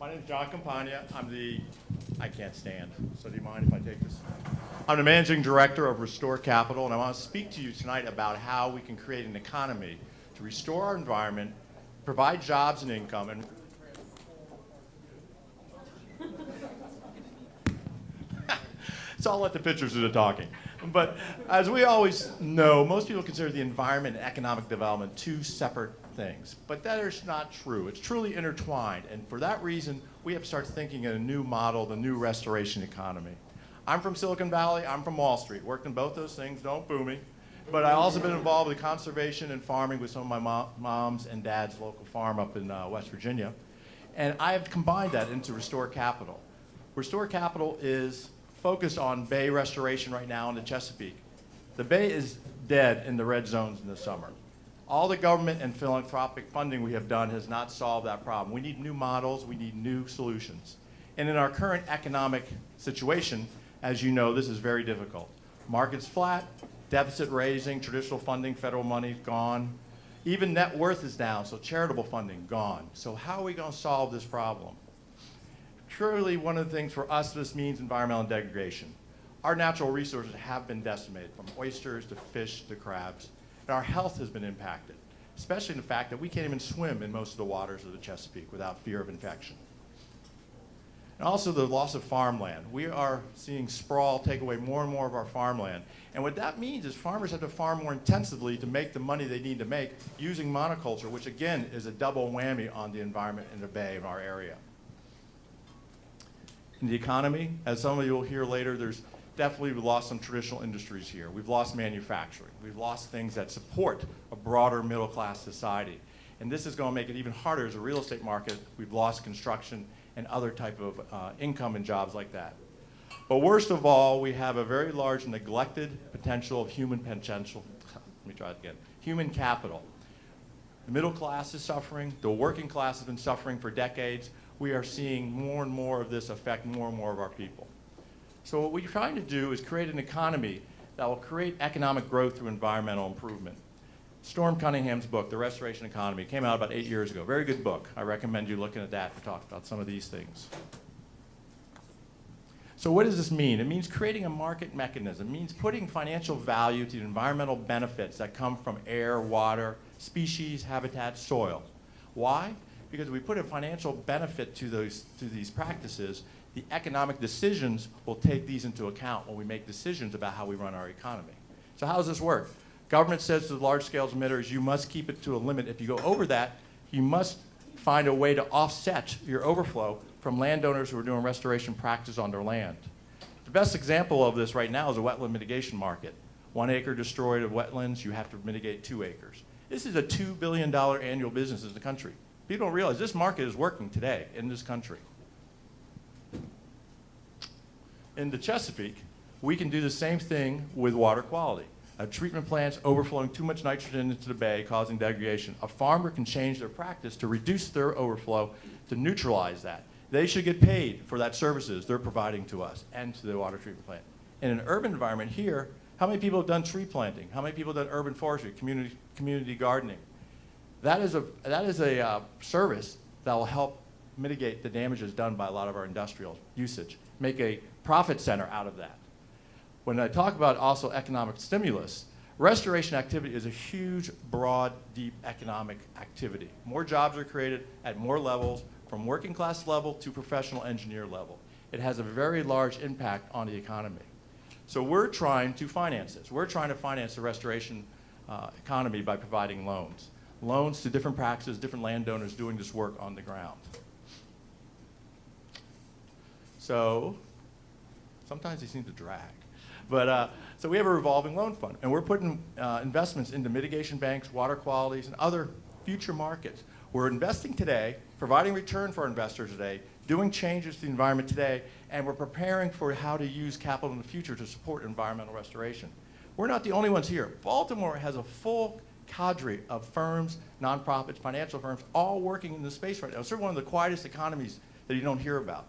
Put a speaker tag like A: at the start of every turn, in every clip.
A: My name is John Campagna. I can't stand, so do you mind if I take this? I'm the managing director of Restore Capital, and I want to speak to you tonight about how we can create an economy to restore our environment, provide jobs and income, and so I'll let the pictures do the talking. But as we always know, most people consider the environment and economic development two separate things. But that is not true. It's truly intertwined. And for that reason, we have to start thinking in a new model, the new restoration economy. I'm from Silicon Valley. I'm from Wall Street. Worked in both those things. Don't boo me. But I also been involved with conservation and farming with some of my mom's and dad's local farm up in West Virginia. And I have combined that into Restore Capital. Restore Capital is focused on bay restoration right now in the Chesapeake. The bay is dead in the red zones in the summer. All the government and philanthropic funding we have done has not solved that problem. We need new models, we need new solutions. And in our current economic situation, as you know, this is very difficult. Market's flat, deficit raising, traditional funding, federal money gone. Even net worth is down, so charitable funding gone. So how are we going to solve this problem? Surely one of the things for us, this means environmental degradation. Our natural resources have been decimated, from oysters to fish to crabs, and our health has been impacted, especially in the fact that we can't even swim in most of the waters of the Chesapeake without fear of infection. And also the loss of farmland. We are seeing sprawl take away more and more of our farmland. And what that means is farmers have to farm more intensively to make the money they need to make using monoculture, which again is a double whammy on the environment in the bay of our area. In the economy, as some of you will hear later, we've lost some traditional industries here. We've lost manufacturing. We've lost things that support a broader middle class society. And this is going to make it even harder as a real estate market. We've lost construction and other type of income and jobs like that. But worst of all, we have a very large neglected potential of human potential. Let me try it again. Human capital. The middle class is suffering. The working class has been suffering for decades. We are seeing more and more of this affect more and more of our people. So what we're trying to do is create an economy that will create economic growth through environmental improvement. Storm Cunningham's book, The Restoration Economy, came out about 8 years ago. Very good book. I recommend you looking at that to talk about some of these things. So what does this mean? It means creating a market mechanism. It means putting financial value to the environmental benefits that come from air, water, species, habitat, soil. Why? Because if we put a financial benefit to these practices, the economic decisions will take these into account when we make decisions about how we run our economy. So how does this work? Government says to the large-scale emitters, you must keep it to a limit. If you go over that, you must find a way to offset your overflow from landowners who are doing restoration practices on their land. The best example of this right now is a wetland mitigation market. 1 acre destroyed of wetlands, you have to mitigate 2 acres. This is a $2 billion annual business in the country. People don't realize this market is working today in this country. In the Chesapeake, we can do the same thing with water quality. A treatment plant's overflowing too much nitrogen into the bay, causing degradation. A farmer can change their practice to reduce their overflow to neutralize that. They should get paid for that services they're providing to us and to the water treatment plant. In an urban environment here, how many people have done tree planting? How many people have done urban forestry, community gardening? That is a service that will help mitigate the damages done by a lot of our industrial usage, make a profit center out of that. When I talk about also economic stimulus, restoration activity is a huge, broad, deep economic activity. More jobs are created at more levels, from working class level to professional engineer level. It has a very large impact on the economy. So we're trying to finance this. We're trying to finance the restoration economy by providing loans. Loans to different practices, different landowners doing this work on the ground. So sometimes they seem to drag. But so we have a revolving loan fund, and we're putting investments into mitigation banks, water qualities, and other future markets. We're investing today, providing return for our investors today, doing changes to the environment today, and we're preparing for how to use capital in the future to support environmental restoration. We're not the only ones here. Baltimore has a full cadre of firms, nonprofits, financial firms, all working in this space right now. It's sort of one of the quietest economies that you don't hear about.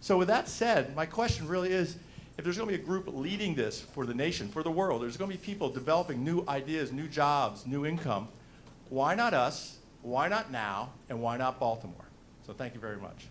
A: So with that said, my question really is, if there's going to be a group leading this for the nation, for the world, there's going to be people developing new ideas, new jobs, new income, why not us? Why not now? And why not Baltimore? So thank you very much.